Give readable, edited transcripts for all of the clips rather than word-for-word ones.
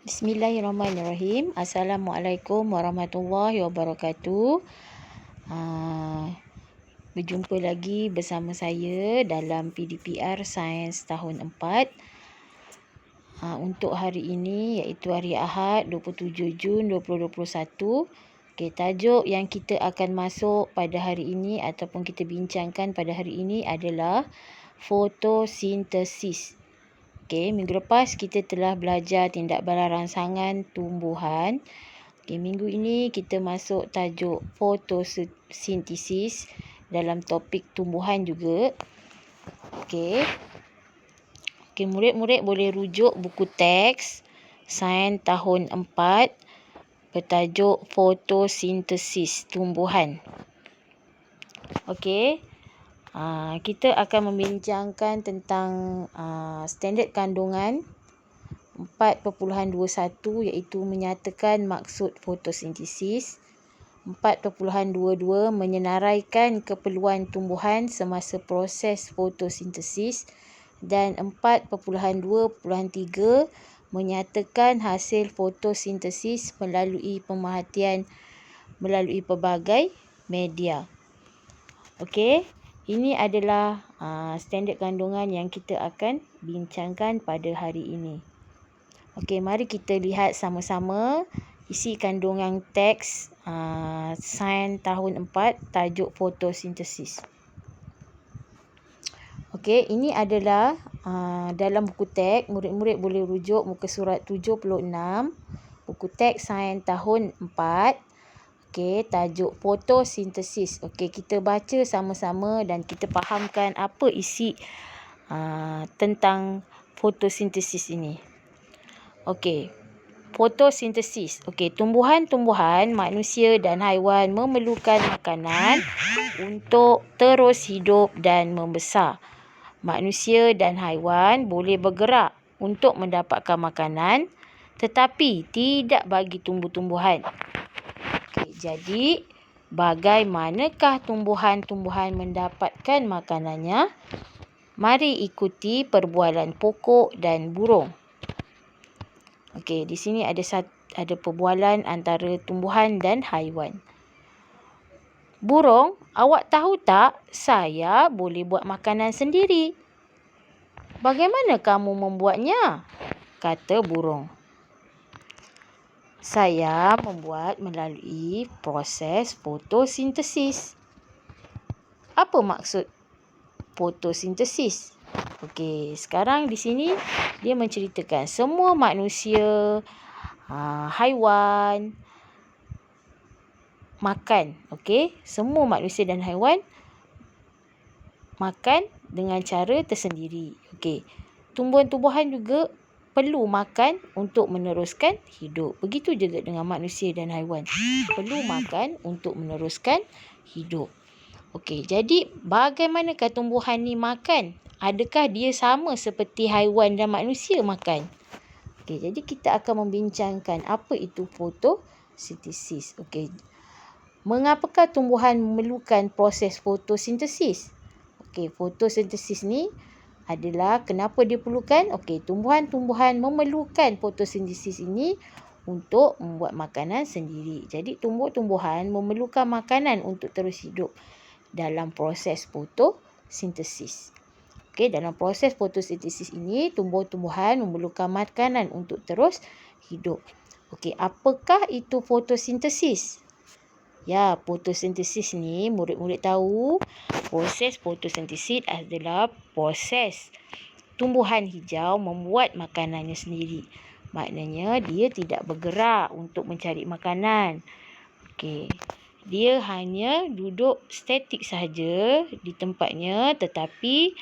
Bismillahirrahmanirrahim. Assalamualaikum warahmatullahi wabarakatuh. Berjumpa lagi bersama saya dalam PDPR Sains tahun 4. Untuk hari ini iaitu hari Ahad 27 Jun 2021. Tajuk yang kita akan masuk pada hari ini ataupun kita bincangkan pada hari ini adalah fotosintesis. Minggu lepas kita telah belajar tindak balas rangsangan tumbuhan. Minggu ini kita masuk tajuk fotosintesis dalam topik tumbuhan juga. Murid-murid boleh rujuk buku teks Sains tahun 4 bertajuk fotosintesis tumbuhan. Kita akan membincangkan tentang standard kandungan 4.21 iaitu menyatakan maksud fotosintesis, 4.22 menyenaraikan keperluan tumbuhan semasa proses fotosintesis dan 4.23 menyatakan hasil fotosintesis melalui pemerhatian melalui pelbagai media. Ini adalah standard kandungan yang kita akan bincangkan pada hari ini. Mari kita lihat sama-sama isi kandungan teks Sains tahun 4 tajuk fotosintesis. Ini adalah dalam buku teks, murid-murid boleh rujuk muka surat 76, buku teks Sains tahun 4. Tajuk fotosintesis. Kita baca sama-sama dan kita fahamkan apa isi tentang fotosintesis ini. Fotosintesis. Tumbuhan-tumbuhan, manusia dan haiwan memerlukan makanan untuk terus hidup dan membesar. Manusia dan haiwan boleh bergerak untuk mendapatkan makanan tetapi tidak bagi tumbuh-tumbuhan. Jadi, bagaimanakah tumbuhan-tumbuhan mendapatkan makanannya? Mari ikuti perbualan pokok dan burung. Di sini ada perbualan antara tumbuhan dan haiwan. Burung, awak tahu tak, saya boleh buat makanan sendiri. Bagaimana kamu membuatnya? Kata burung. Saya membuat melalui proses fotosintesis. Apa maksud fotosintesis? Sekarang di sini dia menceritakan semua manusia, haiwan makan. Semua manusia dan haiwan makan dengan cara tersendiri. Tumbuhan-tumbuhan juga perlu makan untuk meneruskan hidup. Begitu juga dengan manusia dan haiwan. Perlu makan untuk meneruskan hidup. Jadi bagaimanakah tumbuhan ni makan? Adakah dia sama seperti haiwan dan manusia makan? Jadi kita akan membincangkan apa itu fotosintesis. Mengapakah tumbuhan memerlukan proses fotosintesis? Fotosintesis ni adalah kenapa dia perlukan? Tumbuhan-tumbuhan memerlukan fotosintesis ini untuk membuat makanan sendiri. Jadi tumbuh-tumbuhan memerlukan makanan untuk terus hidup dalam proses fotosintesis. Dalam proses fotosintesis ini tumbuh-tumbuhan memerlukan makanan untuk terus hidup. Apakah itu fotosintesis? Fotosintesis ni murid-murid tahu proses fotosintesis adalah proses tumbuhan hijau membuat makanannya sendiri. Maknanya dia tidak bergerak untuk mencari makanan. Dia hanya duduk statik sahaja di tempatnya tetapi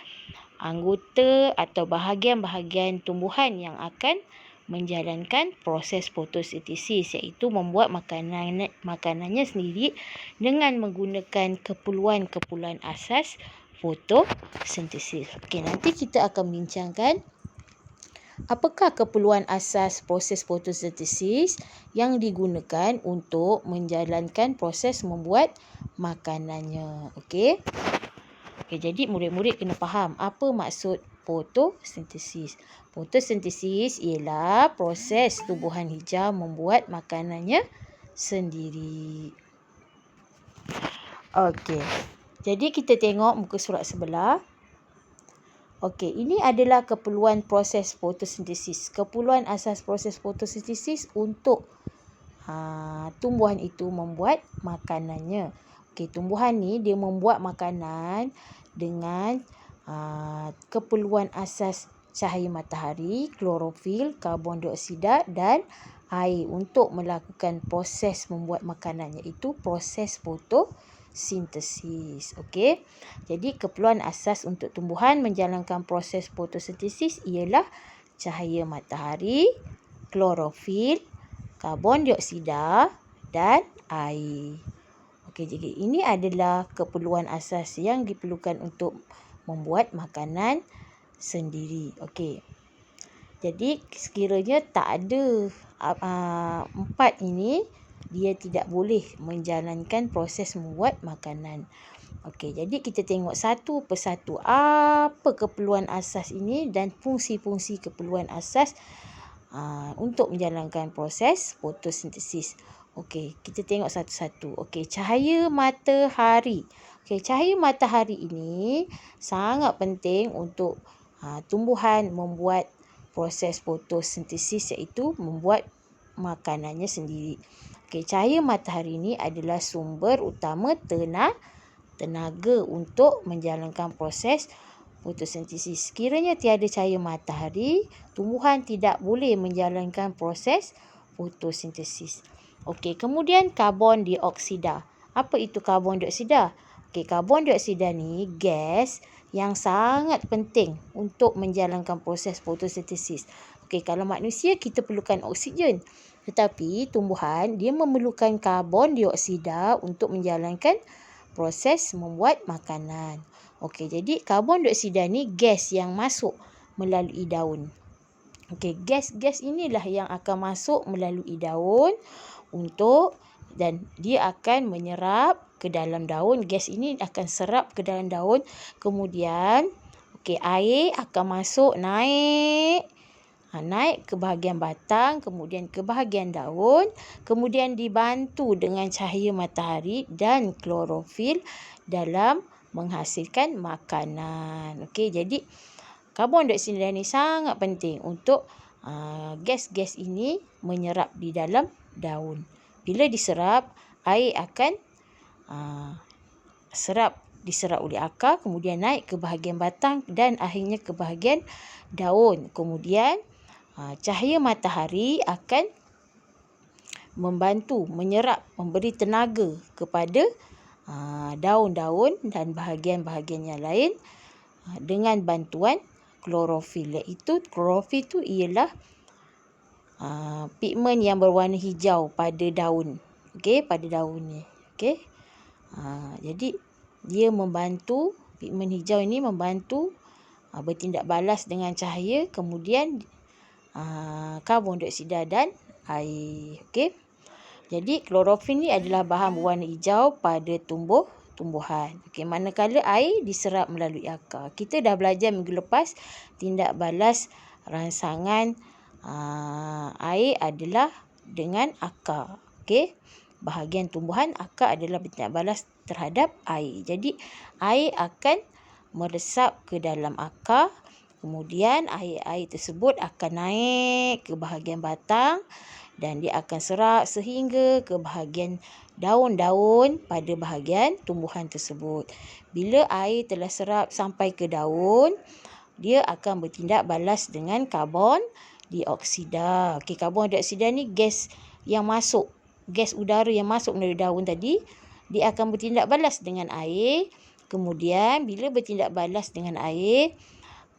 anggota atau bahagian-bahagian tumbuhan yang akan menjalankan proses fotosintesis iaitu membuat makanannya sendiri dengan menggunakan keperluan-keperluan asas fotosintesis. Nanti kita akan bincangkan apakah keperluan asas proses fotosintesis yang digunakan untuk menjalankan proses membuat makanannya. Jadi murid-murid kena faham apa maksud fotosintesis. Fotosintesis ialah proses tumbuhan hijau membuat makanannya sendiri. Okey. Jadi kita tengok muka surat sebelah. Okey, ini adalah keperluan proses fotosintesis. Keperluan asas proses fotosintesis untuk tumbuhan itu membuat makanannya. Okey, tumbuhan ni dia membuat makanan dengan keperluan asas cahaya matahari, klorofil, karbon dioksida dan air untuk melakukan proses membuat makanan, iaitu proses fotosintesis. Okey. Jadi keperluan asas untuk tumbuhan menjalankan proses fotosintesis ialah cahaya matahari, klorofil, karbon dioksida dan air. Okey, jadi ini adalah keperluan asas yang diperlukan untuk membuat makanan sendiri. Okey. Jadi sekiranya tak ada empat ini, dia tidak boleh menjalankan proses membuat makanan. Okey, jadi kita tengok satu persatu apa keperluan asas ini dan fungsi-fungsi keperluan asas untuk menjalankan proses fotosintesis. Okey, kita tengok satu-satu. Okey, cahaya matahari. Okey, cahaya matahari ini sangat penting untuk tumbuhan membuat proses fotosintesis, iaitu membuat makanannya sendiri. Okey, cahaya matahari ini adalah sumber utama tenaga untuk menjalankan proses fotosintesis. Sekiranya tiada cahaya matahari, tumbuhan tidak boleh menjalankan proses fotosintesis. Okey, kemudian karbon dioksida. Apa itu karbon dioksida? Okey, karbon dioksida ni gas yang sangat penting untuk menjalankan proses fotosintesis. Okey, kalau manusia kita perlukan oksigen, tetapi tumbuhan dia memerlukan karbon dioksida untuk menjalankan proses membuat makanan. Okey, jadi karbon dioksida ni gas yang masuk melalui daun. Okey, gas-gas inilah yang akan masuk melalui daun dan dia akan menyerap ke dalam daun. Gas ini akan serap ke dalam daun. Kemudian air akan masuk naik ke bahagian batang, kemudian ke bahagian daun, kemudian dibantu dengan cahaya matahari dan klorofil dalam menghasilkan makanan. Okey, jadi karbon dioksida ni sangat penting untuk gas-gas ini menyerap di dalam daun. Bila diserap, air akan diserap oleh akar, kemudian naik ke bahagian batang dan akhirnya ke bahagian daun. Kemudian cahaya matahari akan membantu menyerap, memberi tenaga kepada daun-daun dan bahagian-bahagian yang lain dengan bantuan klorofil, iaitu klorofil itu ialah pigmen yang berwarna hijau pada daun. Okey, pada daun ni. Okey. Jadi dia membantu, pigmen hijau ini membantu bertindak balas dengan cahaya, kemudian karbon dioksida dan air. Okey. Jadi klorofil ni adalah bahan berwarna hijau pada tumbuhan. Okey, manakala air diserap melalui akar. Kita dah belajar minggu lepas tindak balas rangsangan air adalah dengan akar. Okey. Bahagian tumbuhan, akar adalah bertindak balas terhadap air. Jadi air akan meresap ke dalam akar. Kemudian air-air tersebut akan naik ke bahagian batang dan dia akan serap sehingga ke bahagian daun-daun pada bahagian tumbuhan tersebut. Bila air telah serap sampai ke daun, dia akan bertindak balas dengan karbon dioksida. Okey, karbon dioksida ni gas yang masuk, gas udara yang masuk melalui daun tadi, dia akan bertindak balas dengan air. Kemudian bila bertindak balas dengan air,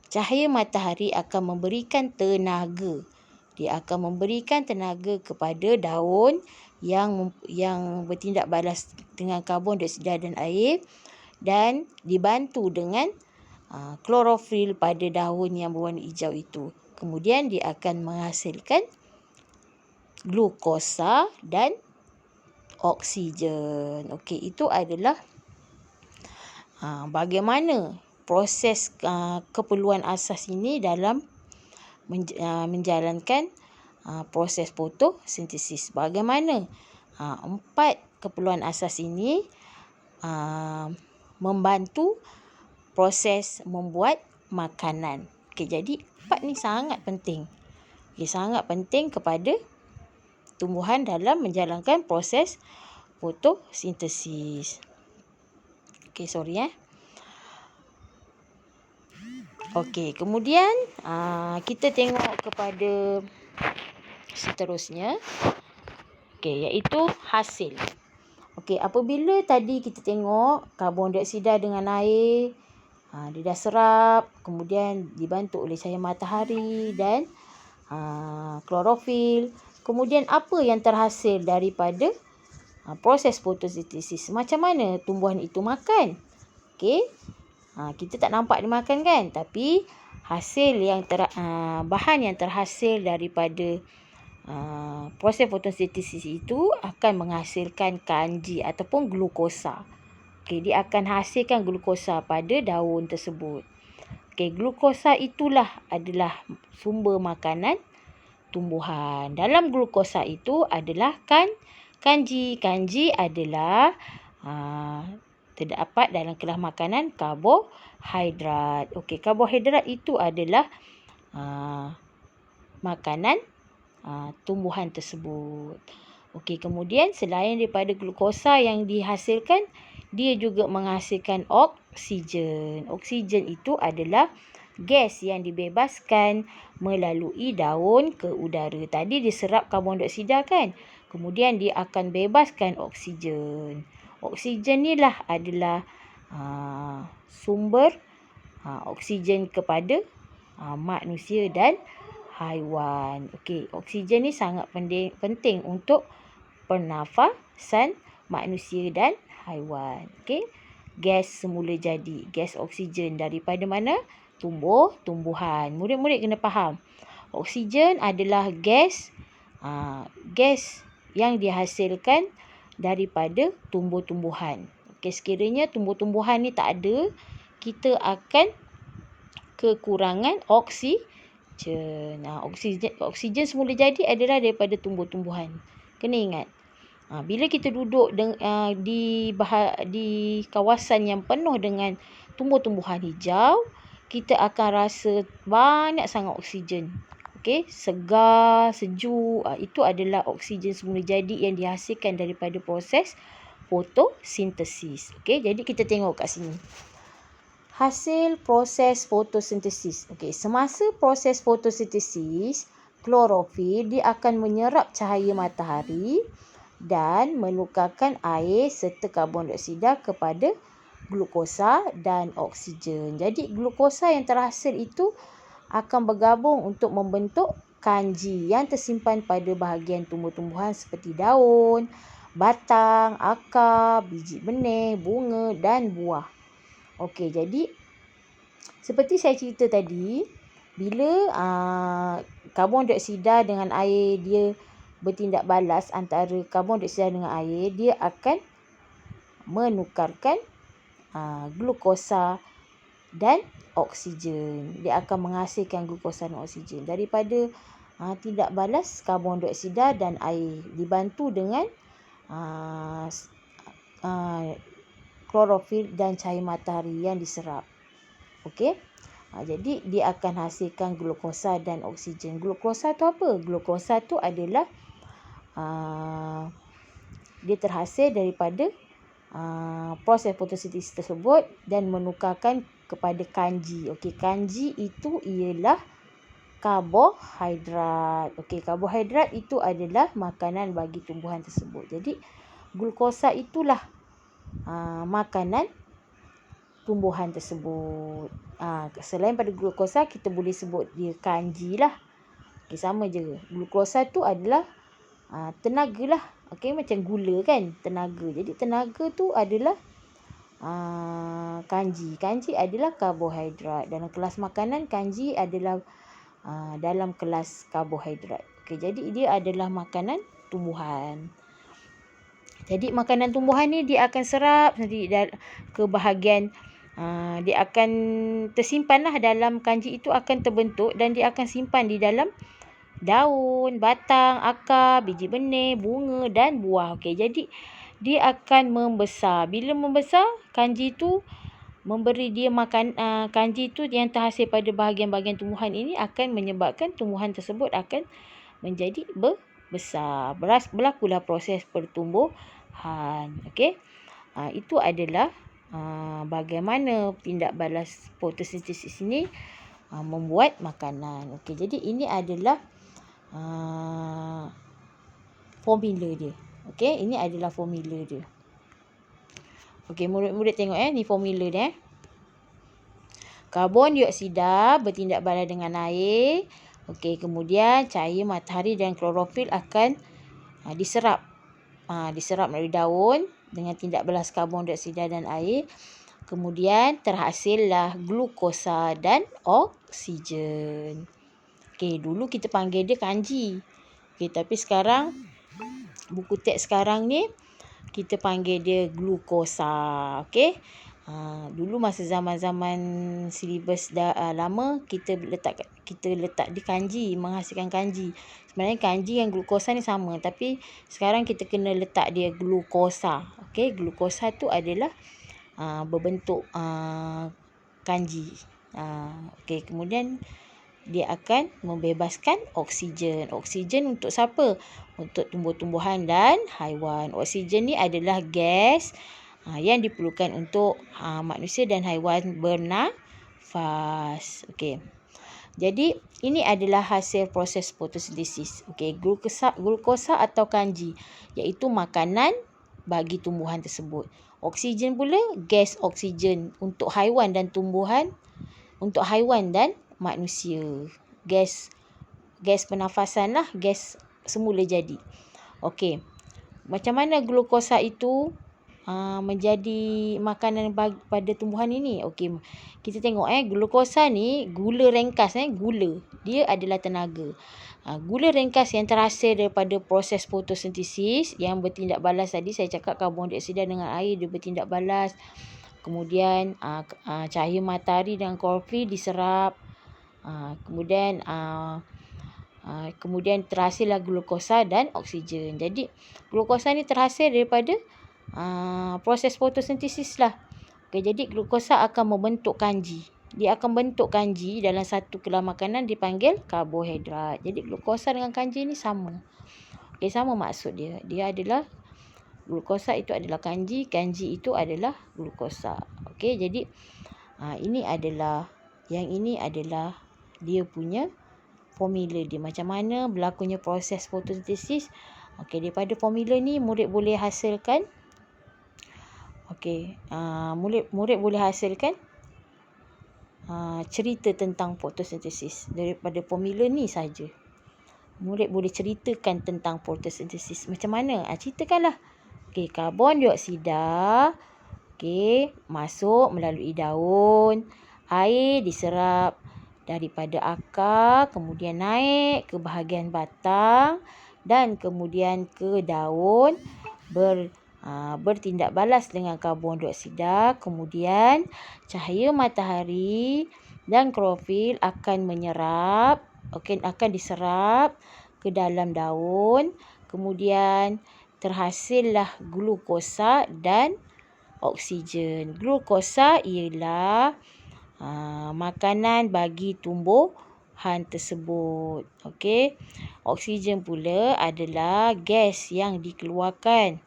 cahaya matahari akan memberikan tenaga. Dia akan memberikan tenaga kepada daun yang bertindak balas dengan karbon dioksida dan air, dan dibantu dengan klorofil pada daun yang berwarna hijau itu. Kemudian dia akan menghasilkan glukosa dan oksigen. Okey, itu adalah bagaimana proses keperluan asas ini dalam menjalankan proses fotosintesis. Bagaimana 4 keperluan asas ini membantu proses membuat makanan. Okey, jadi 4 ni sangat penting. Okey, sangat penting kepada tumbuhan dalam menjalankan proses fotosintesis. Okey, sorry Okey, kemudian kita tengok kepada seterusnya. Okey, iaitu hasil. Okey, apabila tadi kita tengok karbon dioksida dengan air, dia dah serap, kemudian dibantu oleh cahaya matahari dan klorofil. Kemudian apa yang terhasil daripada proses fotosintesis? Macam mana tumbuhan itu makan? Okey. Kita tak nampak dia makan kan, tapi hasil yang bahan yang terhasil daripada proses fotosintesis itu akan menghasilkan kanji ataupun glukosa. Okey, dia akan hasilkan glukosa pada daun tersebut. Okey, glukosa itulah adalah sumber makanan tumbuhan. Dalam glukosa itu adalah kanji. Kanji adalah terdapat dalam kelas makanan karbohidrat. Okey, karbohidrat itu adalah makanan tumbuhan tersebut. Okey, kemudian selain daripada glukosa yang dihasilkan, dia juga menghasilkan oksigen. Oksigen itu adalah gas yang dibebaskan melalui daun ke udara. Tadi diserap karbon dioksida kan? Kemudian dia akan bebaskan oksigen. Oksigen inilah adalah sumber oksigen kepada manusia dan haiwan. Okey, oksigen ni sangat penting untuk pernafasan manusia dan haiwan. Okey, gas semula jadi, gas oksigen daripada mana? Tumbuhan. Murid-murid kena faham. Oksigen adalah gas yang dihasilkan daripada tumbuh-tumbuhan. Okey, sekiranya tumbuh-tumbuhan ni tak ada, kita akan kekurangan oksigen. Oksigen semula jadi adalah daripada tumbuh-tumbuhan. Kena ingat. Bila kita duduk di kawasan yang penuh dengan tumbuh-tumbuhan hijau, kita akan rasa banyak sangat oksigen. Okey, segar, sejuk, itu adalah oksigen semula jadi yang dihasilkan daripada proses fotosintesis. Okey, jadi kita tengok kat sini. Hasil proses fotosintesis. Okey, semasa proses fotosintesis, klorofil dia akan menyerap cahaya matahari dan menukarkan air serta karbon dioksida kepada glukosa dan oksigen. Jadi glukosa yang terhasil itu akan bergabung untuk membentuk kanji yang tersimpan pada bahagian tumbuh-tumbuhan seperti daun, batang, akar, biji benih, bunga dan buah. Okey, jadi seperti saya cerita tadi, bila karbon dioksida dengan air dia bertindak balas antara karbon dioksida dengan air, dia akan menukarkan glukosa dan oksigen. Dia akan menghasilkan glukosa dan oksigen daripada tindak balas karbon dioksida dan air dibantu dengan klorofil dan cahaya matahari yang diserap. Okey. Jadi dia akan hasilkan glukosa dan oksigen. Glukosa tu apa? Glukosa tu adalah dia terhasil daripada proses fotosintesis tersebut dan menukarkan kepada kanji. Okey, kanji itu ialah karbohidrat. Okey, karbohidrat itu adalah makanan bagi tumbuhan tersebut. Jadi glukosa itulah makanan tumbuhan tersebut. Selain pada glukosa, kita boleh sebut dia kanji lah. Okey, sama je. Glukosa tu adalah tenaga lah. Okey, macam gula kan, tenaga. Jadi tenaga tu adalah kanji. Kanji adalah karbohidrat. Dalam kelas makanan, kanji adalah dalam kelas karbohidrat. Okey, jadi dia adalah makanan tumbuhan. Jadi makanan tumbuhan ni dia akan serap nanti ke bahagian dia akan tersimpanlah dalam kanji itu, akan terbentuk dan dia akan simpan di dalam daun, batang, akar, biji benih, bunga dan buah. Okey, jadi dia akan membesar. Bila membesar, kanji itu memberi dia makan, kanji itu yang terhasil pada bahagian-bahagian tumbuhan ini akan menyebabkan tumbuhan tersebut akan menjadi besar. Berlakulah proses pertumbuhan. Okey. Itu adalah bagaimana tindak balas fotosintesis ini membuat makanan. Okey, jadi ini adalah formula dia. Okey, ini adalah formula dia. Okey, murid-murid tengok ni formula dia. Karbon dioksida bertindak balas dengan air. Okey, kemudian cahaya matahari dan klorofil akan diserap. Diserap melalui daun dengan tindak balas karbon dioksida dan air. Kemudian terhasillah glukosa dan oksigen. Okey, dulu kita panggil dia kanji. Okey, tapi sekarang buku teks sekarang ni kita panggil dia glukosa. Okey. Dulu masa zaman-zaman silibus lama kita letak di kanji, menghasilkan kanji. Sebenarnya kanji dan glukosa ni sama, tapi sekarang kita kena letak dia glukosa. Okey, glukosa tu adalah berbentuk kanji. Okey, kemudian dia akan membebaskan oksigen. Oksigen untuk siapa? Untuk tumbuh-tumbuhan dan haiwan. Oksigen ni adalah gas yang diperlukan untuk manusia dan haiwan bernafas. Okey. Jadi ini adalah hasil proses fotosintesis. Okey, glukosa atau kanji iaitu makanan bagi tumbuhan tersebut. Oksigen pula gas oksigen untuk haiwan dan tumbuhan, untuk haiwan dan manusia. Gas pernafasan lah, gas semula jadi. Okey. Macam mana glukosa itu menjadi makanan pada tumbuhan ini? Okey. Kita tengok glukosa ni gula ringkas, gula. Dia adalah tenaga. Gula ringkas yang terhasil daripada proses fotosintesis yang bertindak balas tadi, saya cakap karbon dioksida dengan air dia bertindak balas. Kemudian cahaya matahari dan klorofil diserap. Kemudian terhasillah glukosa dan oksigen. Jadi glukosa ni terhasil daripada proses fotosintesis lah. Okay, jadi glukosa akan membentuk kanji. Dia akan bentuk kanji dalam satu kelah makanan dipanggil karbohidrat. Jadi glukosa dengan kanji ni sama. Okay, sama maksud dia. Dia adalah glukosa itu adalah kanji, kanji itu adalah glukosa. Okey, jadi ini adalah dia punya formula dia. Macam mana berlakunya proses fotosintesis. Okey, daripada formula ni murid boleh hasilkan murid boleh hasilkan cerita tentang fotosintesis. Daripada formula ni saja murid boleh ceritakan tentang fotosintesis. Macam mana? Ceritakanlah. Okey, karbon dioksida masuk melalui daun, air diserap daripada akar, kemudian naik ke bahagian batang dan kemudian ke daun, bertindak balas dengan karbon dioksida. Kemudian cahaya matahari dan klorofil akan akan diserap ke dalam daun. Kemudian terhasillah glukosa dan oksigen. Glukosa ialah makanan bagi tumbuhan tersebut. Okey. Oksigen pula adalah gas yang dikeluarkan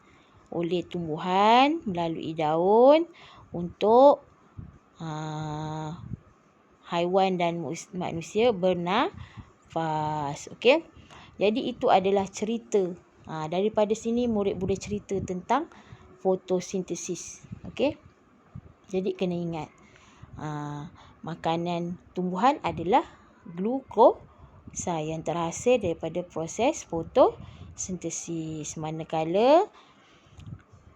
oleh tumbuhan melalui daun untuk haiwan dan manusia bernafas. Okey. Jadi itu adalah cerita. Daripada sini murid boleh cerita tentang fotosintesis. Okey. Jadi kena ingat. Makanan tumbuhan adalah glukosa yang terhasil daripada proses fotosintesis. Manakala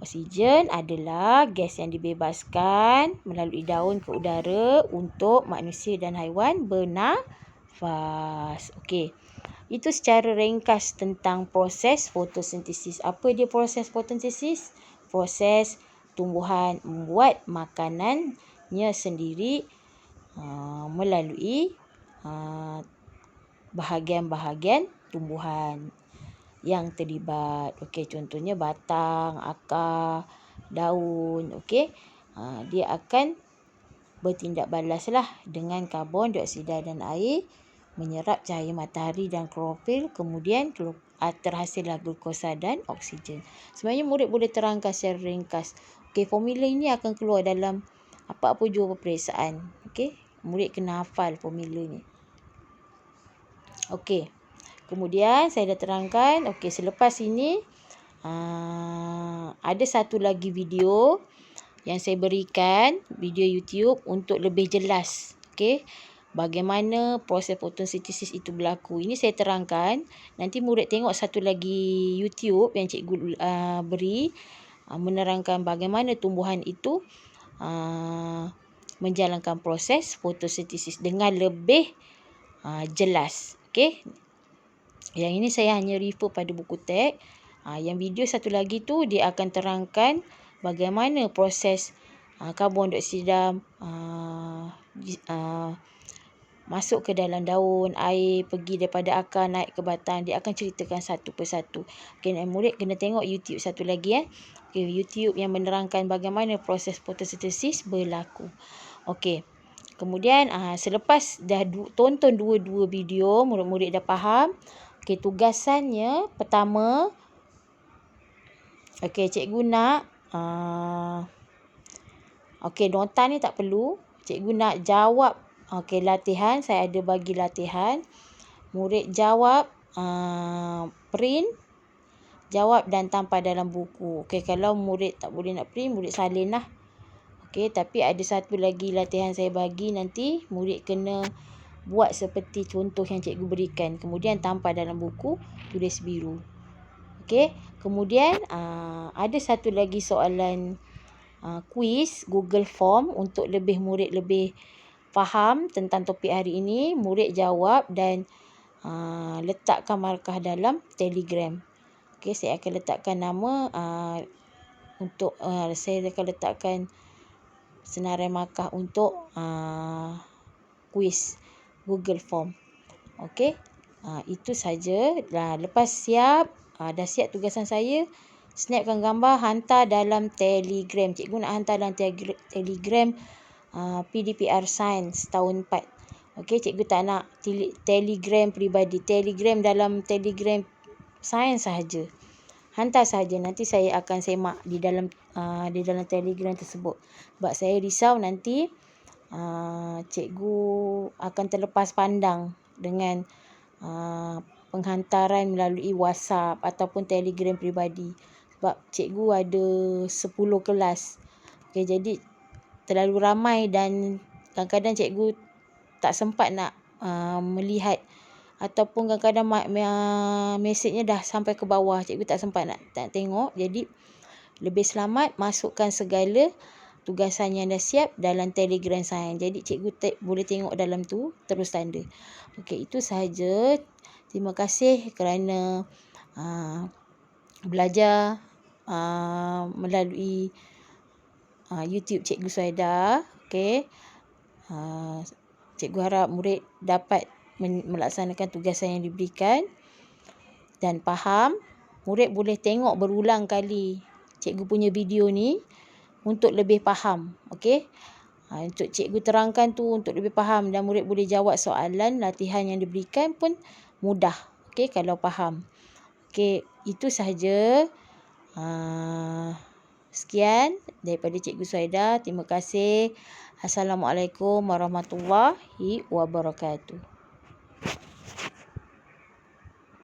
oksigen adalah gas yang dibebaskan melalui daun ke udara untuk manusia dan haiwan bernafas. Okey. Itu secara ringkas tentang proses fotosintesis. Apa dia proses fotosintesis? Proses tumbuhan membuat makanan nya sendiri melalui bahagian-bahagian tumbuhan yang terlibat. Okey, contohnya batang, akar, daun. Okey, dia akan bertindak balaslah dengan karbon dioksida dan air, menyerap cahaya matahari dan klorofil, kemudian terhasillah glukosa dan oksigen. Sebenarnya murid boleh terangkan secara ringkas. Okey, formula ini akan keluar dalam apa-apa jua peperiksaan. Okey, murid kena hafal formula ni. Okey, kemudian saya dah terangkan. Okey, selepas ini ada satu lagi video yang saya berikan, video YouTube untuk lebih jelas. Okey, bagaimana proses fotosintesis itu berlaku. Ini saya terangkan. Nanti murid tengok satu lagi YouTube yang cikgu beri, menerangkan bagaimana tumbuhan itu menjalankan proses fotosintesis dengan lebih jelas. Okey, yang ini saya hanya refer pada buku teks. Yang video satu lagi tu dia akan terangkan bagaimana proses karbon dioksida masuk ke dalam daun, air pergi daripada akar naik ke batang. Dia akan ceritakan satu persatu. Okey, murid kena tengok YouTube satu lagi. Okey, YouTube yang menerangkan bagaimana proses fotosintesis berlaku. Okey, kemudian selepas dah tonton dua-dua video, murid-murid dah faham. Okey, tugasannya pertama, okey, cikgu nak okey, nota ni tak perlu. Cikgu nak jawab. Okey, latihan, saya ada bagi latihan. Murid jawab, print, jawab dan tampal dalam buku. Okey, kalau murid tak boleh nak print, murid salin lah. Okey, tapi ada satu lagi latihan saya bagi, nanti murid kena buat seperti contoh yang cikgu berikan. Kemudian tampal dalam buku, tulis biru. Okey, kemudian ada satu lagi soalan kuis Google Form untuk murid lebih faham tentang topik hari ini. Murid jawab dan letakkan markah dalam Telegram. Okey, saya akan letakkan nama saya akan letakkan senarai markah untuk kuis Google Form. Okey, itu saja. Lepas dah siap tugasan saya, snapkan gambar, hantar dalam Telegram. Cikgu nak hantar dalam Telegram PDPR Sains tahun 4. Okey, cikgu tak nak Telegram peribadi. Telegram dalam Telegram Sains sahaja. Hantar sahaja. Nanti saya akan semak di dalam Telegram tersebut. Sebab saya risau nanti cikgu akan terlepas pandang dengan penghantaran melalui WhatsApp ataupun Telegram peribadi. Sebab cikgu ada 10 kelas. Okey, jadi terlalu ramai dan kadang-kadang cikgu tak sempat nak melihat, ataupun kadang-kadang mesejnya dah sampai ke bawah, cikgu tak sempat nak tengok. Jadi lebih selamat masukkan segala tugasan yang dah siap dalam Telegram Sains. Jadi cikgu boleh tengok dalam tu, terus tanda. Okey, itu sahaja. Terima kasih kerana belajar melalui YouTube Cikgu Suhaida. Okey, cikgu harap murid dapat melaksanakan tugasan yang diberikan dan faham. Murid boleh tengok berulang kali cikgu punya video ni untuk lebih faham. Okey, untuk cikgu terangkan tu untuk lebih faham, dan murid boleh jawab soalan latihan yang diberikan pun mudah. Okey, kalau faham. Okey, itu sahaja. Sekian daripada Cikgu Suhaida. Terima kasih. Assalamualaikum warahmatullahi wabarakatuh.